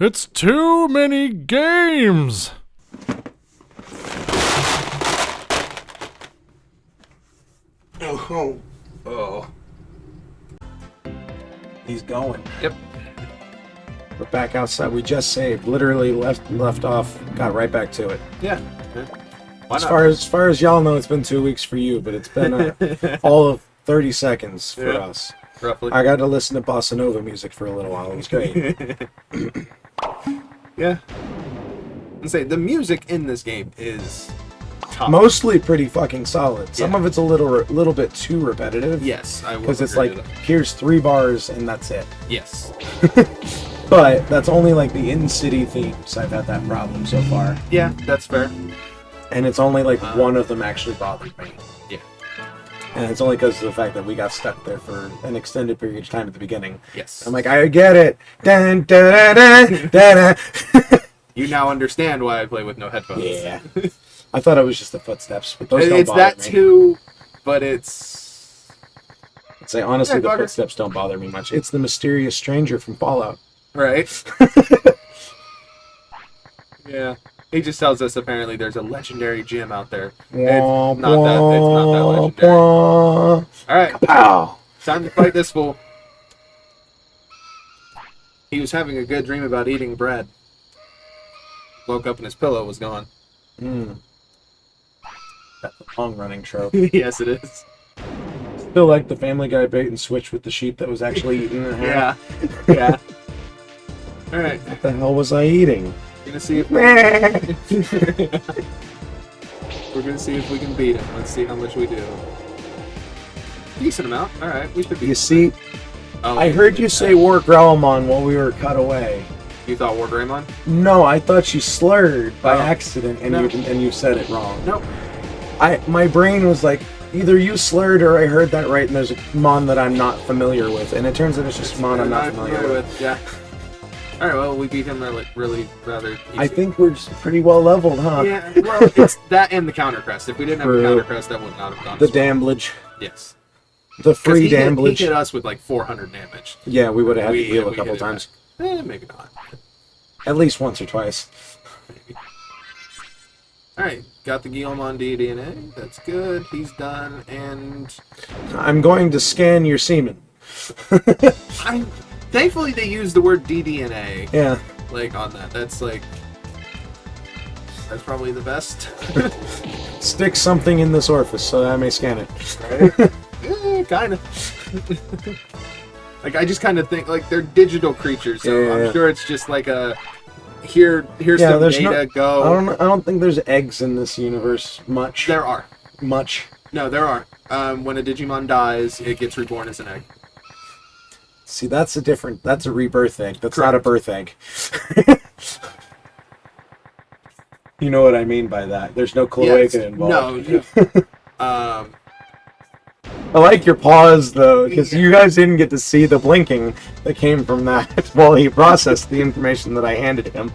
It's too many games! Oh. He's going. Yep. We're back outside. We just saved. Literally left off. Got right back to it. Yeah. Why As not? far as y'all know, it's been 2 weeks for you, but it's been all of 30 seconds for us. Roughly. I got to listen to bossa nova music for a little while. It was great. Yeah. And say the music in this game is top. Mostly pretty fucking solid. Some Yeah. of it's a little bit too repetitive. Yes, I will. Because it's agree like, with that. here's 3 bars and that's it. Yes. But that's only like the in-city themes I've had that problem so far. Yeah, that's fair. And it's only like one of them actually bothered me. Yeah. And it's only because of the fact that we got stuck there for an extended period of time at the beginning. Yes. I'm like, I get it. Dun, dun, dun, dun, dun. You now understand why I play with no headphones. Yeah. I thought it was just the footsteps, but those don't It's bother that me. too, but it's I'd say honestly, Yeah, the bugger. footsteps don't bother me much. It's the mysterious stranger from Fallout. right. Yeah. He just tells us apparently there's a legendary gym out there. Wah, It's not that legendary. wah. All right, Pow. time to fight this fool. He was having a good dream about eating bread. Woke up and his pillow was gone. That's a long-running trope. Yes, it is. Still like the Family Guy bait and switch with the sheep that was actually eaten in half. Yeah. Yeah. All right. What the hell was I eating? Gonna see if we're gonna see if we can beat him. Let's see how much we do. Decent amount. All right, we should be. You see, Oh, I heard you say War Growlmon while we were cut away. You thought War Greymon? No, I thought you slurred by Oh. accident and No. you said it wrong. Nope. My brain was like, either you slurred or I heard that right and there's a Mon that I'm not familiar with. And it turns out it's just a Mon I'm not familiar with. Yeah. All right. Well, we beat him really rather easy. I think we're just pretty well leveled, huh? Yeah. Well, it's that and the counter crest. If we didn't have the True. counter crest, that would not have gone. The as well. damblage. Yes. The 'Cause free he damblage. hit us with like 400 damage. Yeah, we would have had to We- heal a we couple hit it times. Maybe not. At least once or twice. Alright, got the Guillemon DNA. That's good. He's done. And I'm going to scan your semen. thankfully they used the word DDNA Yeah. like on that. That's probably the best. Stick something in this orifice so that I may scan it. Right? Kind of. Like I just kind of think like they're digital creatures, so Yeah. I'm sure it's just like a here's Yeah, some there's data. Go. I don't think there's eggs in this universe much. There are. Much. No, there are. When a Digimon dies, it gets reborn as an egg. See, that's a rebirth egg. That's Correct. not a birth egg. You know what I mean by that. There's no cloaca involved. No. I like your pause though, because you guys didn't get to see the blinking that came from that while he processed the information that I handed him.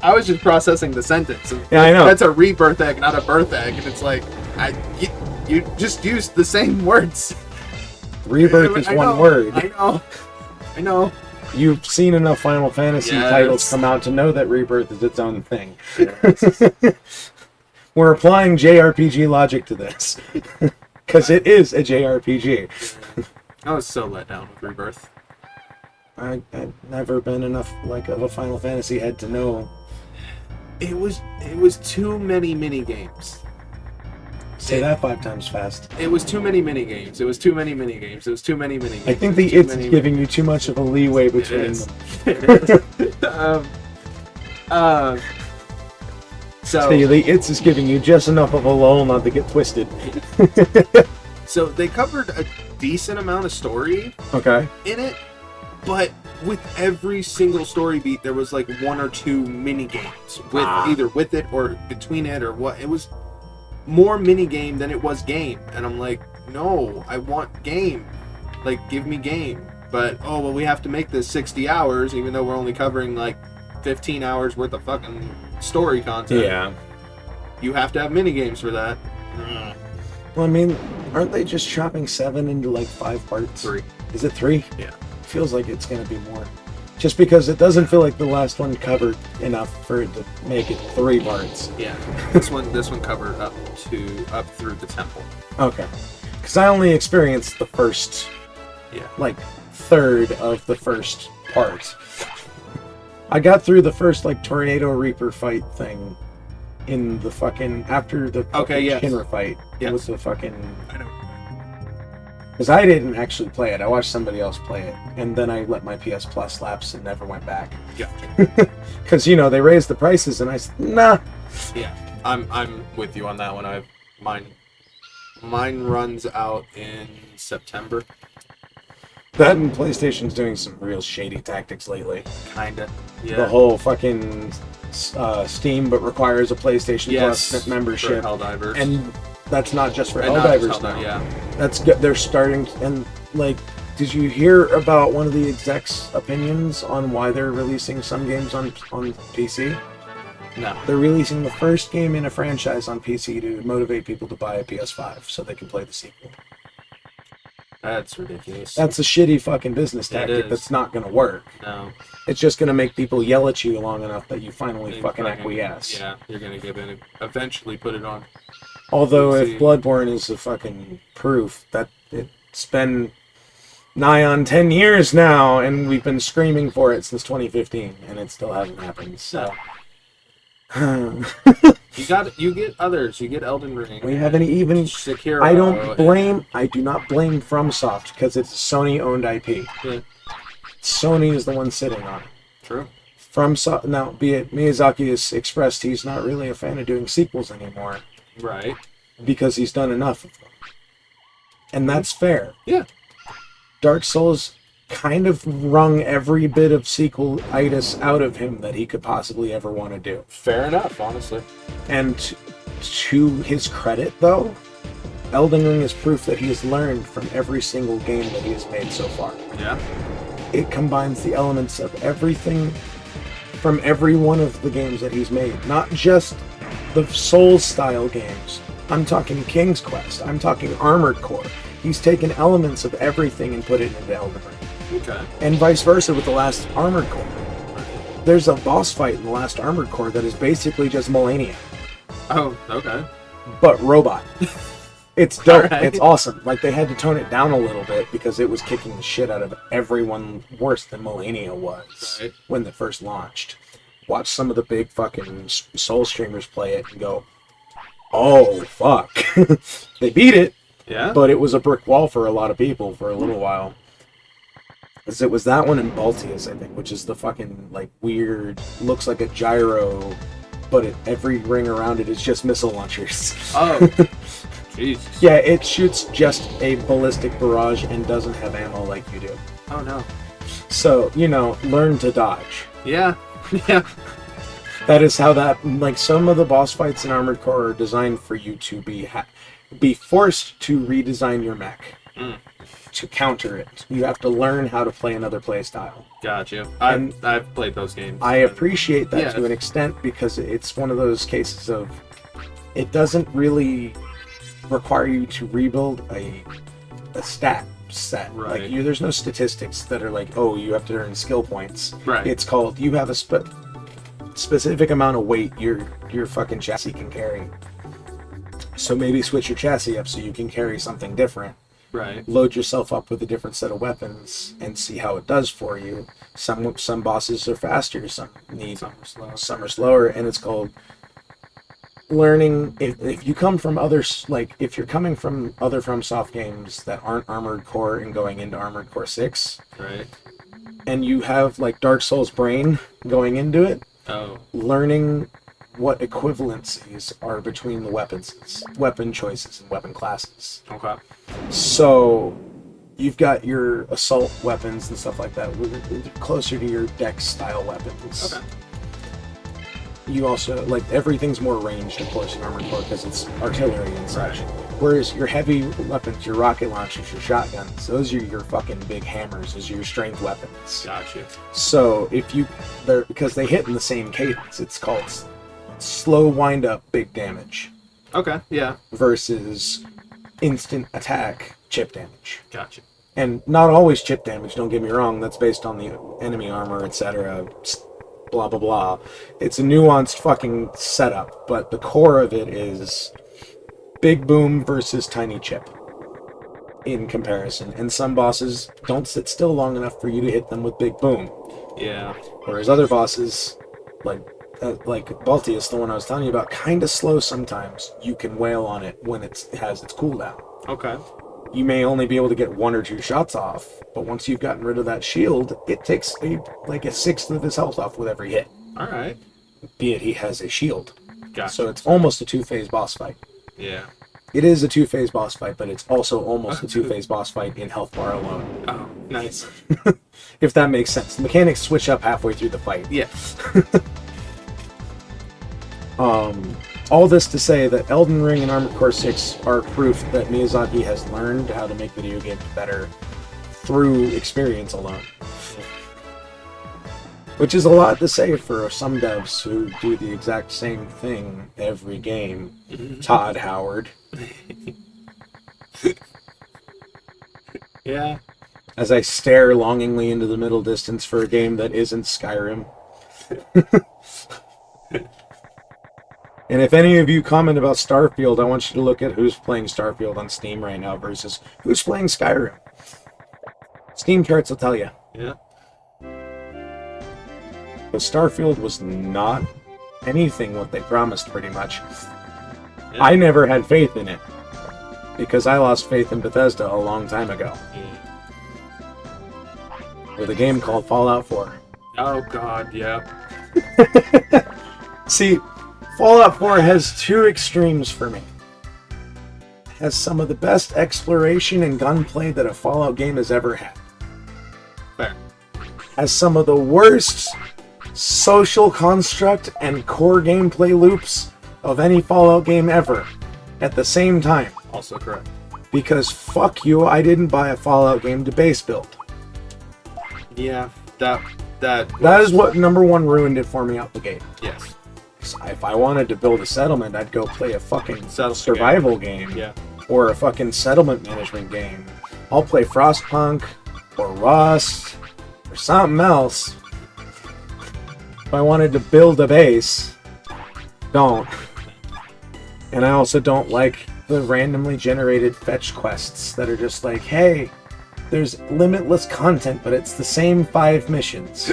I was just processing the sentence. Yeah, I know. That's a rebirth egg, not a birth egg, and it's like you just used the same words. Rebirth is I one know, word. I know. You've seen enough Final Fantasy Yes. titles come out to know that Rebirth is its own thing. Yes. We're applying JRPG logic to this. Because it is a JRPG. I was so let down with Rebirth. I've never been enough like of a Final Fantasy head to know. It was too many mini games. Say that 5 times fast. It was too many mini games. It was too many mini games. It was too many mini games. I think It was the too it's many- giving you too much of a leeway It between is. them. It is. So See, the it's is giving you just enough of a lull not to get twisted. So they covered a decent amount of story Okay. in it, but with every single story beat, there was like 1 or 2 mini games with either with it or between it or what. It was more mini game than it was game, and I'm like, no, I want game. Like, give me game. But oh well, we have to make this 60 hours, even though we're only covering like 15 hours worth of fucking story content. Yeah. You have to have mini games for that. Well, I mean, aren't they just chopping 7 into like 5 parts? 3. Is it 3? Yeah. Feels like it's gonna be more. Just because it doesn't feel like the last one covered enough for it to make it 3 parts. Yeah. This one covered up through the temple. Okay. Because I only experienced the first, like, third of the first part. I got through the first, like, Tornado Reaper fight thing in the fucking... After the Shinra fight. It was the fucking... I know. Because I didn't actually play it. I watched somebody else play it. And then I let my PS Plus lapse and never went back. Yeah. Because, you know, they raised the prices and I said, nah. Yeah. I'm with you on that one. Mine runs out in September. That and PlayStation's doing some real shady tactics lately. Kinda. Yeah. The whole fucking Steam, but requires a PlayStation Plus membership. For Helldivers. And that's not just for And not just Helldivers now. yeah. That's good. They're starting, and like, did you hear about one of the execs' opinions on why they're releasing some games on PC? No. They're releasing the first game in a franchise on PC to motivate people to buy a PS5 so they can play the sequel. That's ridiculous. That's a shitty fucking business tactic that's not going to work. No. It's just going to make people yell at you long enough that you finally fucking acquiesce. Yeah, you're going to give in and eventually put it on. Although if Bloodborne is a fucking proof that it's been nigh on 10 years now and we've been screaming for it since 2015 and it still hasn't happened, so... You get others. You get Elden Ring. We haven't even... Sekiro. I do not blame FromSoft because it's a Sony-owned IP. Yeah. Sony is the one sitting on it. True. FromSoft, now, be it Miyazaki has expressed he's not really a fan of doing sequels anymore. Right. Because he's done enough of them. And that's fair. Yeah. Dark Souls kind of wrung every bit of sequel-itis out of him that he could possibly ever want to do. Fair enough, honestly. And to his credit, though, Elden Ring is proof that he has learned from every single game that he has made so far. Yeah. It combines the elements of everything from every one of the games that he's made. Not just the Souls-style games. I'm talking King's Quest. I'm talking Armored Core. He's taken elements of everything and put it into Elden Ring. Okay. And vice versa with the last Armored Core. There's a boss fight in the last Armored Core that is basically just Melania. Oh, okay. But robot. It's dope. Right. It's awesome. Like, they had to tone it down a little bit because it was kicking the shit out of everyone worse than Melania was when it first launched. Watch some of the big fucking Soul streamers play it and go, oh, fuck. They beat it. Yeah. But it was a brick wall for a lot of people for a little while. Because it was that one in Baltius, I think, which is the fucking, like, weird, looks like a gyro, but every ring around it is just missile launchers. Oh. Jesus. Yeah, it shoots just a ballistic barrage and doesn't have ammo like you do. Oh, no. So, you know, learn to dodge. Yeah. Yeah. That is how that, like, some of the boss fights in Armored Core are designed for you to be forced to redesign your mech. To counter it. You have to learn how to play another play style. Gotcha. I've played those games. I appreciate that to an extent because it's one of those cases of it doesn't really require you to rebuild a stat set. Right. Like there's no statistics that are like, oh, you have to earn skill points. Right. It's called you have a specific amount of weight your fucking chassis can carry. So maybe switch your chassis up so you can carry something different. Right. Load yourself up with a different set of weapons and see how it does for you. Some bosses are faster, some are slower, and it's called learning. If you come from others, like if you're coming from other FromSoft games that aren't Armored Core and going into Armored Core 6, right, and you have like Dark Souls brain going into it, learning what equivalencies are between the weapon choices and weapon classes. Okay. So you've got your assault weapons and stuff like that, closer to your dex style weapons. Okay. You also, like, everything's more ranged, of course, in Armored Core because it's artillery and such. Right. Whereas your heavy weapons, your rocket launchers, your shotguns, those are your fucking big hammers, those are your strength weapons. Gotcha. So because they hit in the same cadence, it's called slow wind up, big damage. Okay, yeah. Versus instant attack, chip damage. Gotcha. And not always chip damage, don't get me wrong. That's based on the enemy armor, etc. Blah, blah, blah. It's a nuanced fucking setup, but the core of it is big boom versus tiny chip in comparison. And some bosses don't sit still long enough for you to hit them with big boom. Yeah. Whereas other bosses, like Baltius, the one I was telling you about, kind of slow sometimes. You can wail on it when it has its cooldown. Okay. You may only be able to get 1 or 2 shots off, but once you've gotten rid of that shield, it takes like a sixth of his health off with every hit. Alright. Be it he has a shield. Gotcha. So it's almost a 2-phase boss fight. Yeah. It is a 2-phase boss fight, but it's also almost a 2-phase boss fight in health bar alone. Oh, nice. If that makes sense. The mechanics switch up halfway through the fight. Yeah. All this to say that Elden Ring and Armored Core 6 are proof that Miyazaki has learned how to make video games better through experience alone. Which is a lot to say for some devs who do the exact same thing every game. Todd Howard. Yeah. As I stare longingly into the middle distance for a game that isn't Skyrim. And if any of you comment about Starfield, I want you to look at who's playing Starfield on Steam right now versus who's playing Skyrim. Steam charts will tell you. Yeah. But Starfield was not anything what they promised, pretty much. Yeah. I never had faith in it. Because I lost faith in Bethesda a long time ago. With a game called Fallout 4. Oh god, yeah. See, Fallout 4 has 2 extremes for me. It has some of the best exploration and gunplay that a Fallout game has ever had. Fair. Has some of the worst social construct and core gameplay loops of any Fallout game ever at the same time. Also correct. Because fuck you, I didn't buy a Fallout game to base build. Yeah, that is what number 1 ruined it for me out the gate. Yes. If I wanted to build a settlement, I'd go play a fucking survival game. Yeah. Or a fucking settlement management game. I'll play Frostpunk or Rust or something else. If I wanted to build a base, don't. And I also don't like the randomly generated fetch quests that are just like, hey, there's limitless content, but it's the same 5 missions.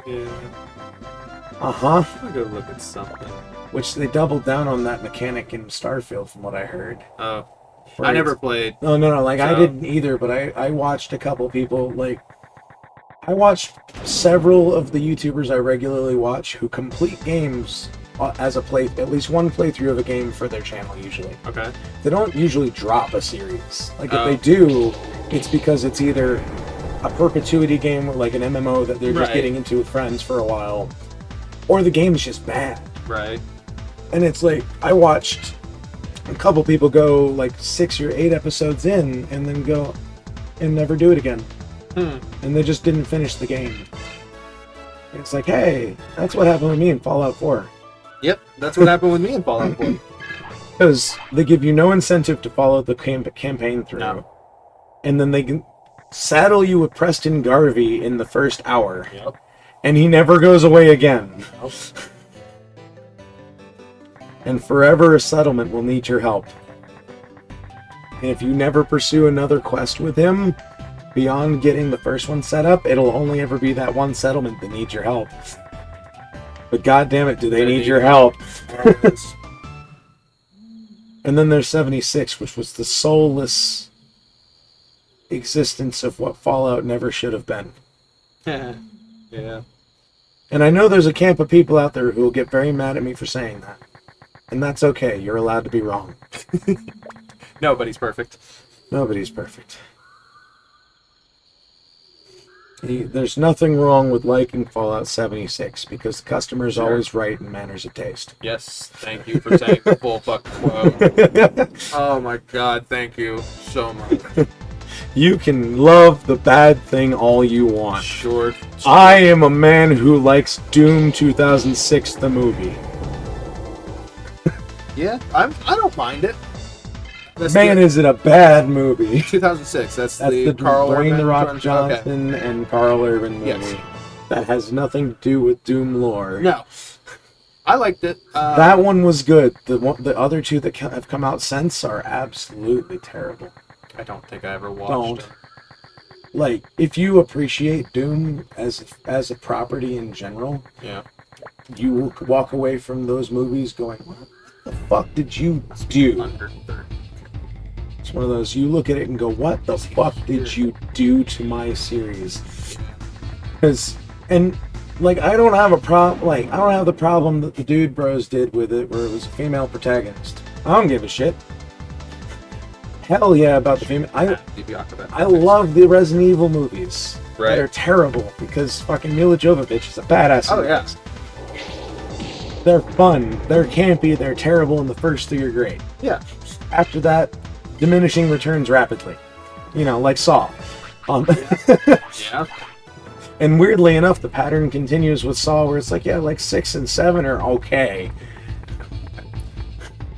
Yeah. Uh-huh. I'll go look at something. Which they doubled down on that mechanic in Starfield, from what I heard. Oh. I never played. No, like, I didn't either, but I watched a couple people, like, I watched several of the YouTubers I regularly watch who complete games as a at least one playthrough of a game for their channel, usually. Okay. They don't usually drop a series. Like, if they do, it's because it's either a perpetuity game, like an MMO that they're just getting into with friends for a while, or the game's just bad. Right. And it's like, I watched a couple people go like 6 or 8 episodes in and then go and never do it again. And they just didn't finish the game. It's like, hey, that's what happened with me in Fallout 4. Yep, that's what happened with me in Fallout 4. Because they give you no incentive to follow the campaign through. No. And then they can saddle you with Preston Garvey in the first hour. Yep. And he never goes away again. Nope. And forever a settlement will need your help. And if you never pursue another quest with him, beyond getting the first one set up, it'll only ever be that one settlement that needs your help. But goddammit, do they need your help? And then there's 76, which was the soulless existence of what Fallout never should have been. Yeah. And I know there's a camp of people out there who will get very mad at me for saying that. And that's okay, you're allowed to be wrong. Nobody's perfect. Nobody's perfect. There's nothing wrong with liking Fallout 76, because the customer's always right in matters of taste. Yes, thank you for saying the full fucking quote. Oh my god, thank you so much. You can love the bad thing all you want. Sure. I am a man who likes Doom 2006, the movie. Yeah, I don't mind it. Man, is it a bad movie. 2006. That's the Carl Dwayne Urban, The Rock Okay. Johnson and Carl Urban movie. Yes. That has nothing to do with Doom lore. No. I liked it. That one was good. The other two that have come out since are absolutely terrible. I don't think I ever watched Don't. it. Like, if you appreciate Doom as a property in general, Yeah. you will walk away from those movies going, what the fuck did you do? Under 30. It's one of those, you look at it and go, what the fuck did you do to my series? I don't have the problem that the Dude Bros did with it, where it was a female protagonist. I don't give a shit. Hell yeah about the female. I love the Resident Evil movies. Right. That are terrible because fucking Mila Jovovich is a badass. Oh yeah. They're fun. They're campy. They're terrible, and the first three are great. Yeah. After that, diminishing returns rapidly. Like Saw. Yeah. And weirdly enough, the pattern continues with Saw, where it's like 6 and 7 are okay.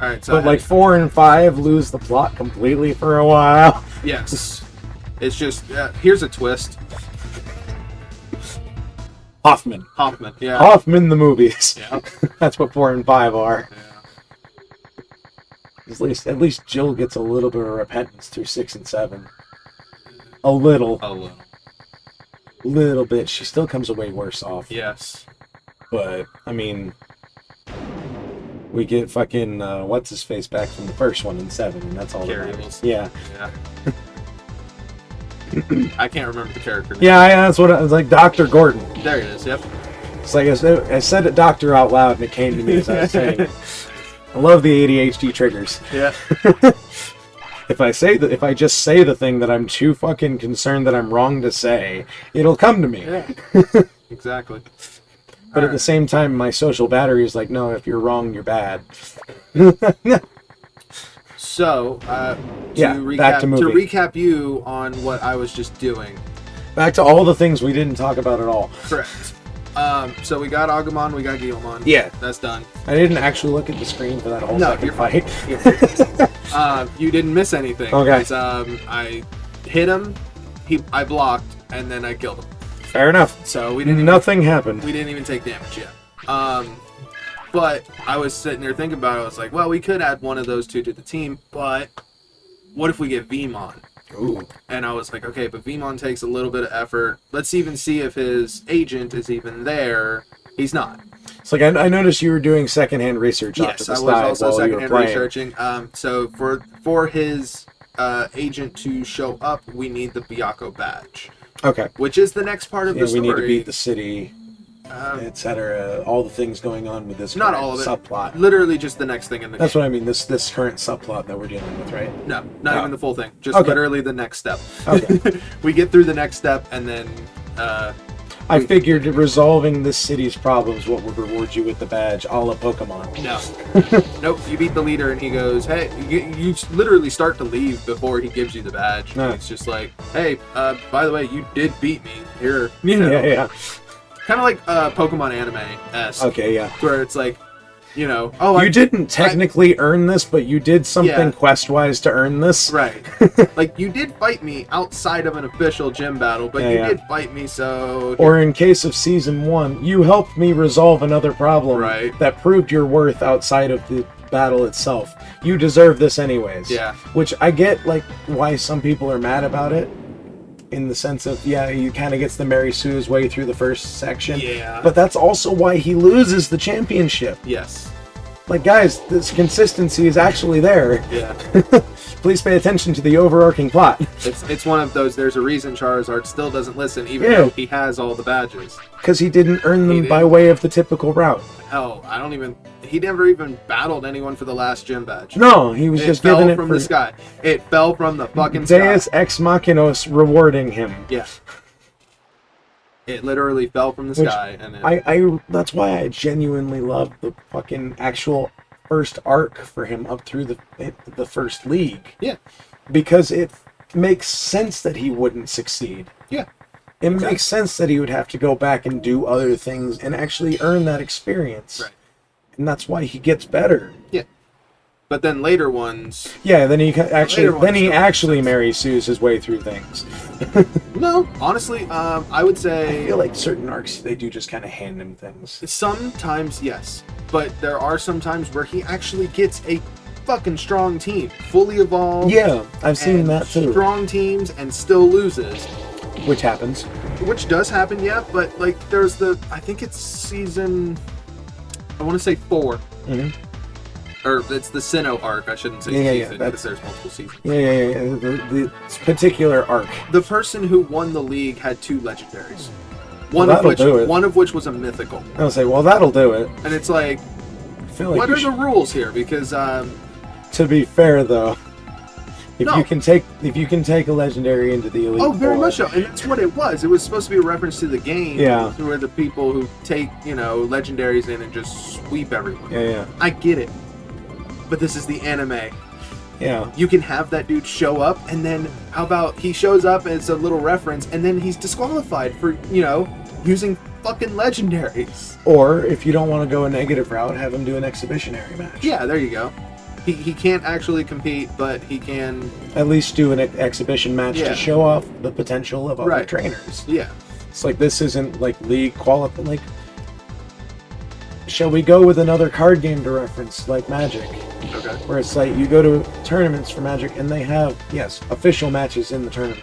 All right, so But 4 and 5 lose the plot completely for a while. Yes. It's just here's a twist. Hoffman, yeah. Hoffman the movies. Yeah. That's what 4 and 5 are. Yeah. At least Jill gets a little bit of repentance through 6 and 7. A little bit. She still comes away worse off. Yes. But I mean, we get fucking what's his face back from the first one in 7, and that's all that matters. Yeah. I can't remember the character name. Yeah, that's what I was like. Dr. Gordon. There it is. Yep. It's like I said it doctor out loud, and it came to me as I was saying it. I love the ADHD triggers. Yeah. If I just say the thing that I'm too fucking concerned that I'm wrong to say, it'll come to me. Yeah. Exactly. But at the same time, my social battery is like, no, if you're wrong, you're bad. So, back to movie. To recap you on what I was just doing. Back to all the things we didn't talk about at all. Correct. So we got Agumon, we got Guilmon. Yeah. That's done. I didn't actually look at the screen for that whole second fight. You didn't miss anything. Okay. I hit him, I blocked, and then I killed him. Fair enough. So we didn't. Nothing happened. We didn't even take damage yet. But I was sitting there thinking about it. I was like, well, we could add one of those two to the team, but what if we get Vmon? Ooh. And I was like, okay, but Vmon takes a little bit of effort. Let's even see if his agent is even there. He's not. It's like I noticed you were doing secondhand research. Yes, off to the I side was also while you were secondhand playing. researching. So for his agent to show up, we need the Byakuya badge. Okay. Which is the next part of the story. We need to beat the city, etc. All the things going on with this not all of it. subplot. Literally just the next thing in the That's game. what I mean. This current subplot that we're dealing with, right? No, not even the full thing. Just Okay. literally the next step. Okay. We get through the next step, and then I figured resolving this city's problems what would reward you with the badge, a la Pokemon. no, nope. You beat the leader, and he goes, "Hey," you literally start to leave before he gives you the badge. No. It's just like, "Hey, by the way, you did beat me. Here, you know." Yeah. Kind of like Pokemon anime-esque. Okay, yeah. Where it's like, you didn't technically earn this, but you did something quest-wise to earn this. Right. Like, you did fight me outside of an official gym battle, but you did fight me, so... Or in case of Season 1, you helped me resolve another problem that proved your worth outside of the battle itself. You deserve this anyways. Yeah. Which I get, why some people are mad about it. In the sense of, he kind of gets the Mary Sue's way through the first section. Yeah. But that's also why he loses the championship. Yes. Guys, this consistency is actually there. Yeah. Please pay attention to the overarching plot. It's one of those, there's a reason Charizard still doesn't listen, even though he has all the badges. Because he didn't earn them by way of the typical route. Hell, he never even battled anyone for the last gym badge. No, he was just giving it from the sky. It fell from the fucking sky. Deus Ex Machinos rewarding him. Yeah. It literally fell from the sky, and I that's why I genuinely love the fucking actual first arc for him up through the first league. Yeah. Because it makes sense that he wouldn't succeed. Yeah. It makes sense that he would have to go back and do other things and actually earn that experience. Right. And that's why he gets better. Yeah. But then later ones... Yeah, then he actually Mary Sue's his way through things. No, honestly, I would say... I feel like certain arcs, they do just kind of hand him things. Sometimes, yes. But there are some times where he actually gets a fucking strong team. Fully evolved. Yeah, I've seen that too. Strong teams and still loses. Which happens. Which does happen, yeah. But, like, there's I think it's season... I want to say 4. Mm-hmm. Or it's the Sinnoh arc, I shouldn't say season, because there's multiple seasons. Yeah. The particular arc. The person who won the league had 2 legendaries. One of which was a mythical. I'll say, well, that'll do it. And it's like, what are the rules here? Because to be fair, though, if you can take a legendary into the elite. Oh, very much so, and that's what it was. It was supposed to be a reference to the game. Yeah. Who are the people who take legendaries in and just sweep everyone. Yeah. I get it. But this is the anime. Yeah. You can have that dude show up, and then how about he shows up as a little reference, and then he's disqualified for, using fucking legendaries. Or, if you don't want to go a negative route, have him do an exhibitionary match. Yeah, there you go. He can't actually compete, but he can... At least do an exhibition match to show off the potential of other trainers. Yeah. It's like, this isn't, like, league qualifying. Like, shall we go with another card game to reference, like Magic? Okay. Where it's like, you go to tournaments for Magic, and they have, official matches in the tournament.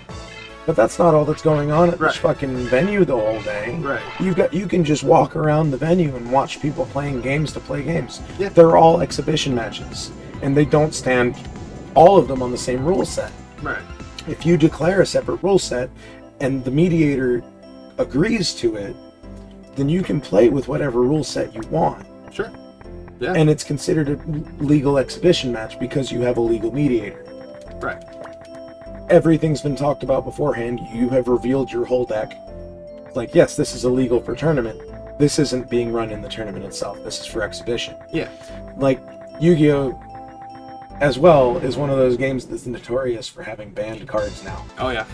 But that's not all that's going on at this fucking venue the whole day. Right. You can just walk around the venue and watch people playing games to play games. Yeah. They're all exhibition matches. And they don't stand, all of them, on the same rule set. Right. If you declare a separate rule set, and the mediator agrees to it, then you can play with whatever rule set you want. Sure. Yeah. And it's considered a legal exhibition match because you have a legal mediator. Right. Everything's been talked about beforehand. You have revealed your whole deck. Like, yes, this is illegal for tournament. This isn't being run in the tournament itself. This is for exhibition. Yeah. Like, Yu-Gi-Oh! As well is one of those games that's notorious for having banned cards now. Oh, yeah.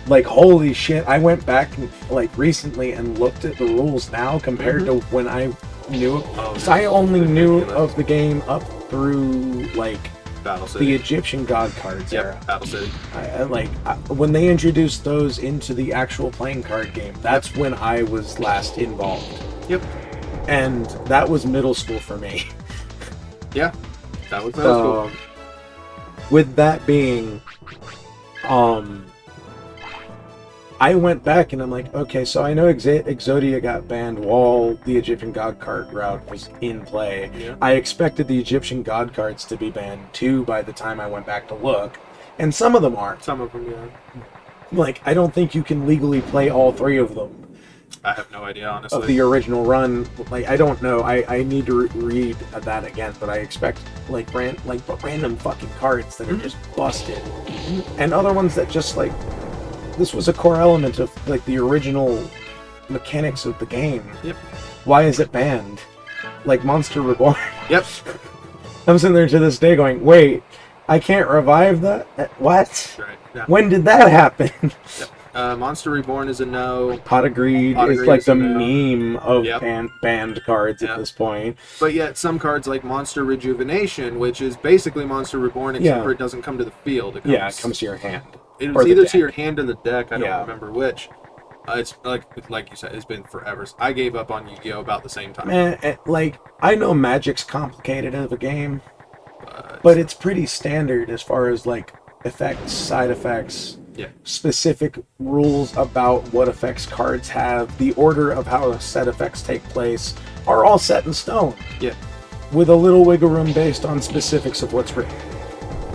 Like, holy shit, I went back, like, recently and looked at the rules now compared to when I knew it. Because I only knew of the game up through, like, Battle City. The Egyptian God cards era. Battle City. When they introduced those into the actual playing card game, that's when I was last involved. Yep. And that was middle school for me. Yeah. That was middle school. With that being, I went back and I'm like, okay, so I know Exodia got banned while the Egyptian God card route was in play. Yeah. I expected the Egyptian God cards to be banned too by the time I went back to look. And some of them aren't. Some of them, yeah. Like, I don't think you can legally play all 3 of them. I have no idea, honestly. Of the original run. Like, I don't know. I need to read that again, but I expect, random fucking cards that are just busted. And other ones that just, like... This was a core element of, like, the original mechanics of the game. Yep. Why is it banned? Like Monster Reborn. Yep. I'm sitting there to this day going, wait, I can't revive that? What? Right. Yeah. When did that happen? Yep. Monster Reborn is a no. Pot of Greed is like the meme of banned cards at this point. But yet some cards like Monster Rejuvenation, which is basically Monster Reborn, except for it doesn't come to the field. It comes to your hand. It was either to your hand or the deck. I don't remember which. It's like you said, it's been forever. I gave up on Yu-Gi-Oh! About the same time. I know Magic's complicated of a game, but it's pretty standard as far as like effects, side effects, specific rules about what effects cards have, the order of how set effects take place are all set in stone. Yeah. With a little wiggle room based on specifics of what's written.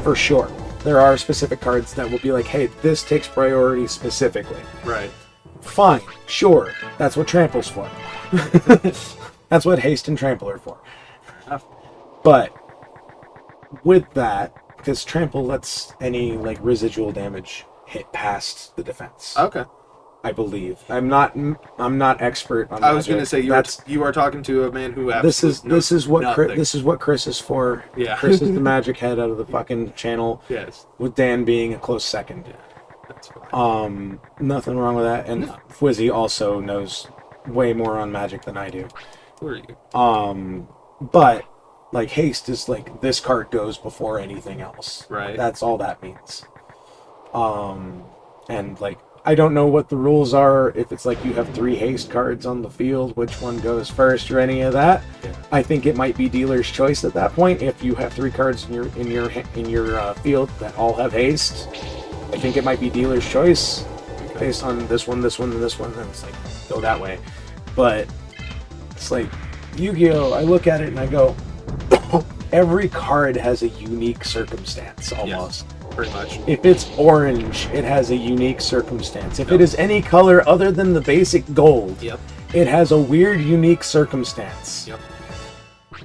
For sure. There are specific cards that will be like, hey, this takes priority specifically. Right. Fine, sure. That's what Trample's for. That's what Haste and Trample are for. But with that, because Trample lets any like residual damage hit past the defense. Okay. I believe. I'm not expert on that. I was going to say you are talking to a man who this is what Chris is for. Yeah. Chris is the magic head out of the fucking channel. Yes. With Dan being a close second. Yeah. That's fine. Nothing wrong with that. And Fwizzy also knows way more on magic than I do. Who are you? But Like, haste is like, this card goes before anything else. Right. That's all that means. And, like, I don't know what the rules are, if it's like you have 3 haste cards on the field, which one goes first or any of that. Yeah. I think it might be dealer's choice at that point. If you have 3 cards in your field that all have haste, I think it might be dealer's choice based on this one, and this one, and it's like, go that way. But it's like, Yu-Gi-Oh! I look at it and I go, every card has a unique circumstance, almost. Yes, pretty much. If it's orange, it has a unique circumstance. If it is any color other than the basic gold, it has a weird, unique circumstance. Yep.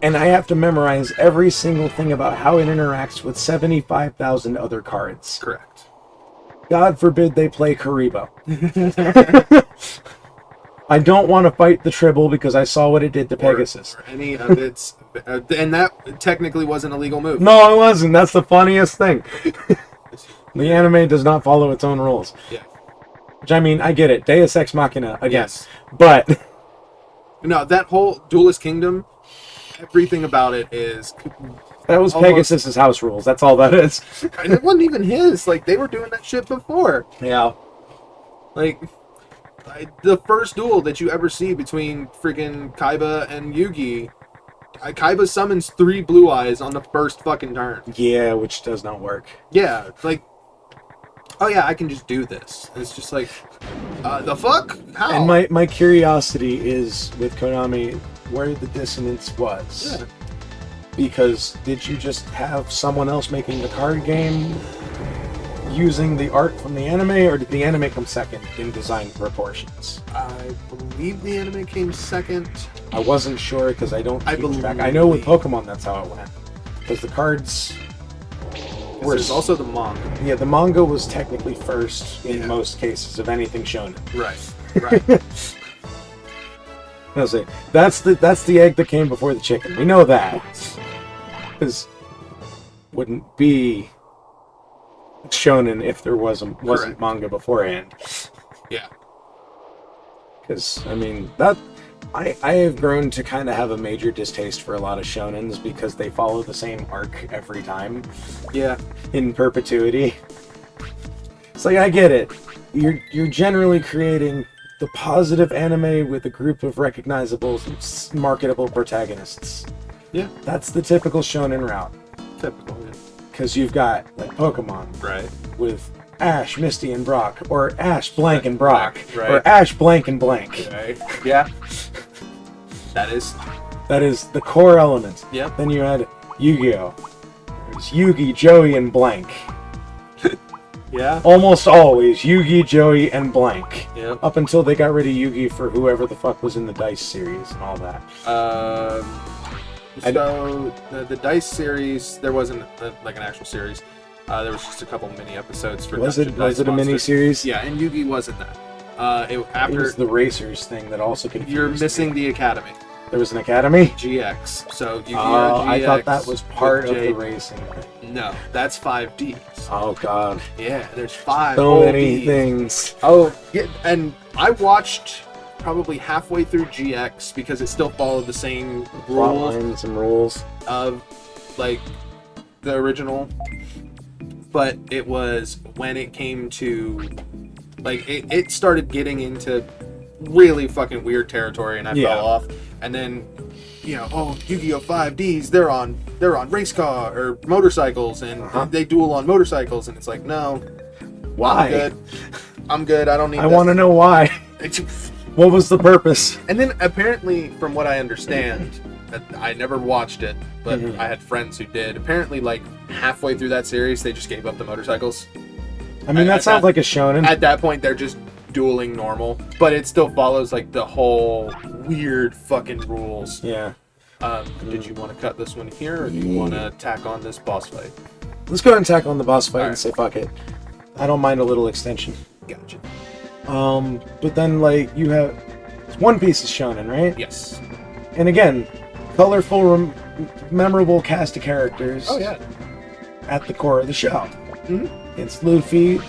And I have to memorize every single thing about how it interacts with 75,000 other cards. Correct. God forbid they play Karibo. I don't want to fight the Tribble because I saw what it did to Pegasus. Or any of its... and that technically wasn't a legal move. No, it wasn't. That's the funniest thing. The anime does not follow its own rules. Yeah. Which, I mean, I get it. Deus Ex Machina, again. Yes. But... No, that whole Duelist Kingdom, everything about it is... That was Pegasus's house rules. That's all that is. And it wasn't even his. Like, they were doing that shit before. Yeah. Like... the first duel that you ever see between freaking Kaiba and Yugi, Kaiba summons 3 blue eyes on the first fucking turn. Yeah, which does not work. Yeah, like, oh yeah, I can just do this. And it's just like, the fuck? How? And my curiosity is, with Konami, where the dissonance was. Yeah. Because did you just have someone else making the card game using the art from the anime, or did the anime come second in design proportions? I believe the anime came second. I wasn't sure because I don't keep track. I believe- know with Pokemon that's how it went. Because the cards were... There's also the manga. Yeah, the manga was technically first in Yeah. most cases of anything shonen. Right. I'll say, that's the egg that came before the chicken. We know that. Because wouldn't be shonen if there wasn't Correct. manga beforehand. Yeah. Because, I mean, that... I have grown to kind of have a major distaste for a lot of shonens because they follow the same arc every time. Yeah. In perpetuity. It's like, I get it. You're generally creating the positive anime with a group of recognizable, marketable protagonists. Yeah. That's the typical shonen route. Typical, yeah. Because you've got, like, Pokemon. Right. With Ash, Misty, and Brock. Or Ash, blank, and Brock. Right. Or Ash, blank, and blank. Right. Yeah. That is the core element. Yep. Then you had Yu-Gi-Oh! There's Yugi, Joey, and blank. Yeah. Almost always Yugi, Joey, and blank. Yep. Up until they got rid of Yugi for whoever the fuck was in the Dice series and all that. So the Dice series, there wasn't like an actual series. There was just a couple mini episodes for. Was Dungeon it Dice a mini Monsters. series? Yeah, and Yugi wasn't that. It After was the Racers thing that also confused you're me. missing the Academy. There was an Academy? GX. So Yu-Gi-Oh! GX I thought that was part with of the Jade. racing thing. No, that's 5Ds. Oh god. Yeah, there's 5. So whole many Ds. things. Oh, yeah, and I watched probably halfway through GX because it still followed the same Plot rules lines and rules. of like the original, but it was when it came to like it started getting into really fucking weird territory, and I Yeah. fell off. And then, you know, oh, Yu-Gi-Oh! 5Ds, they're on race car or motorcycles, and they duel on motorcycles, and it's like, no, Why? I'm good. I don't need. I want to know why. What was the purpose? And then apparently, from what I understand, I never watched it, but Mhm. I had friends who did. Apparently, like halfway through that series, they just gave up the motorcycles. I mean, that sounds like a shonen. At that point, they're just dueling normal, but it still follows like the whole weird fucking rules. Yeah. Did you want to cut this one here, or do you want to tack on this boss fight? Let's go ahead and tackle on the boss fight and Alright. say fuck it. I don't mind a little extension. Gotcha. But then, like, you have... One Piece is shonen, right? Yes. And again, colorful, memorable cast of characters Oh yeah. at the core of the show. Mhm. It's Luffy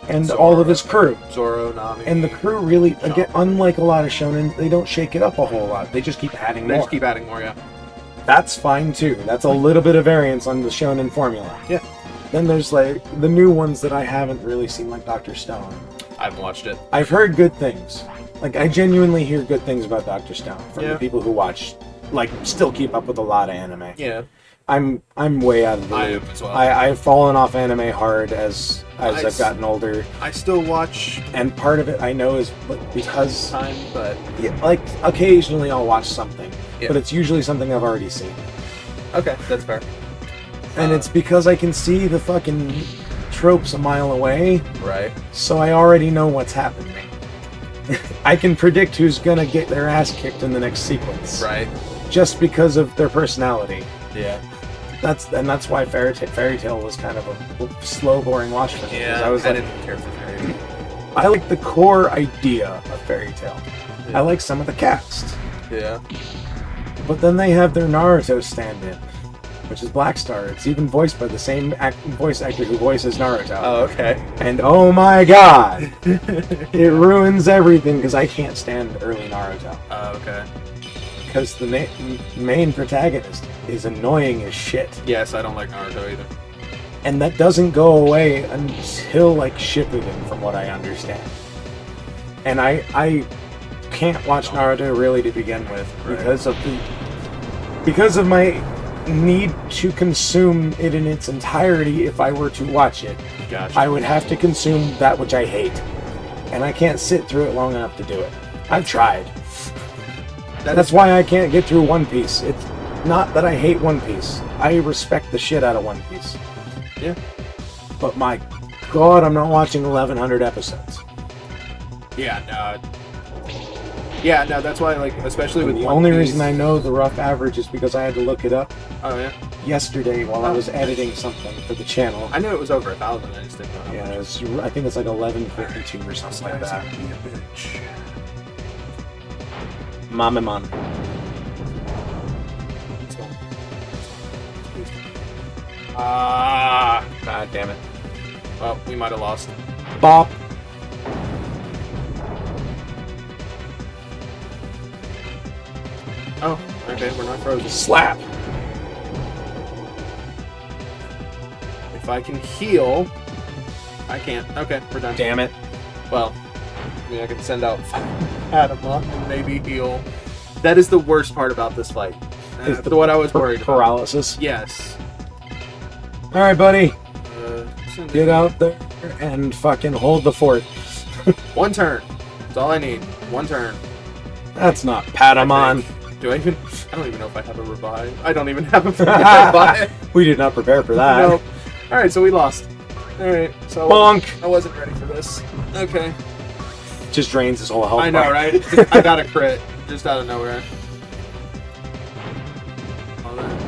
and Zoro. all of his crew. Zoro, Nami. And the crew really, again, Chopper. unlike a lot of shonen, they don't shake it up a whole lot. They just keep adding They more. just keep adding more, yeah. That's fine too. That's a little bit of variance on the shonen formula. Yeah. Then there's like the new ones that I haven't really seen, like Dr. Stone. I haven't watched it. I've heard good things. Like, I genuinely hear good things about Dr. Stone from the people who watch, like, still keep up with a lot of anime. Yeah. I'm way out of the loop. as well. I've fallen off anime hard as I've gotten older. I still watch. And part of it I know is because Time, but yeah, like occasionally I'll watch something, Yeah. but it's usually something I've already seen. okay, that's fair. And it's because I can see the fucking tropes a mile away, Right. so I already know what's happening. I can predict who's gonna get their ass kicked in the next sequence. Right. Just because of their personality. Yeah. That's why Fairy Tail was kind of a slow, boring watch for me. Yeah. I was didn't care for Fairy Tail. I like the core idea of Fairy Tail. Yeah. I like some of the cast. Yeah. But then they have their Naruto stand-in, which is Black Star. It's even voiced by the same voice actor who voices Naruto. Oh, okay. And oh my god! It ruins everything because I can't stand early Naruto. Oh, okay. Because the main protagonist is annoying as shit. Yes, I don't like Naruto either. And that doesn't go away until, like, Shippuden, from what I understand. And I can't watch Naruto really to begin with because of my need to consume it in its entirety. If I were to watch it, Gotcha. I would have to consume that which I hate. And I can't sit through it long enough to do it. I've tried. That's why I can't get through One Piece. It's not that I hate One Piece. I respect the shit out of One Piece. Yeah. But my god, I'm not watching 1,100 episodes. Yeah, no. Yeah, no, that's why, like, especially with The One only Piece- reason I know the rough average is because I had to look it up Oh, yeah? yesterday while I was editing something for the channel. I knew it was over 1,000, I just didn't know how Yeah, much. I think it's like 1152 or something like that. Be a bitch. Mamemon. Let's go. Ah! God damn it. Well, we might have lost. Bop. Oh, okay, we're not frozen. Slap. If I can heal... I can't. Okay, we're done. Damn it. Well, I mean, I can send out Adama and maybe heal. That is the worst part about this fight. Is The what I was worried about. Paralysis. Yes. Alright, buddy. Send Get it. out there and fucking hold the fort. One turn. That's all I need. One turn. That's not I Patamon. think. Do I even... I don't even know if I have a revive. I don't even have a revive. We did not prepare for that. Nope. Alright, so we lost. Alright, so... Bonk. I wasn't ready for this. Okay. Just drains his whole health I know, bar. right? I got a crit. Just out of nowhere. All that.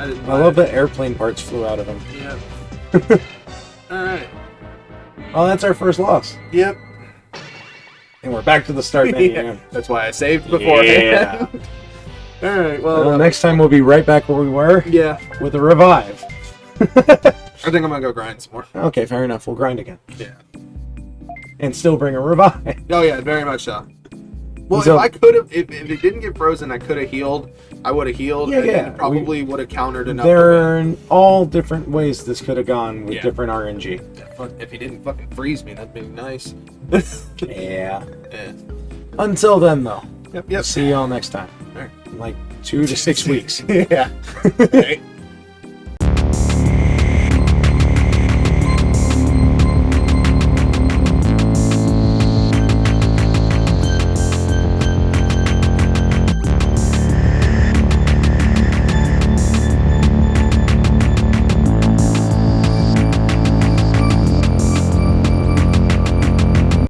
I didn't I love that airplane parts flew out of him. Yeah. Alright. Oh, that's our first loss. Yep. And we're back to the start menu. Yeah. That's why I saved beforehand. Alright, well... Next time we'll be right back where we were Yeah. with a revive. I think I'm gonna go grind some more. Okay, fair enough. We'll grind again. Yeah. And still bring a revive. Oh yeah, very much so. Well, So- if I could have, if it didn't get frozen, I could have healed. I would have healed, Yeah, and yeah. then probably would have countered enough. There are all different ways this could have gone with Yeah. different RNG. If he didn't fucking freeze me, that'd be nice. Yeah. Yeah. Until then, though. Yep. Yep. See y'all next time. Alright. In like 2 to 6 weeks. Yeah. Okay.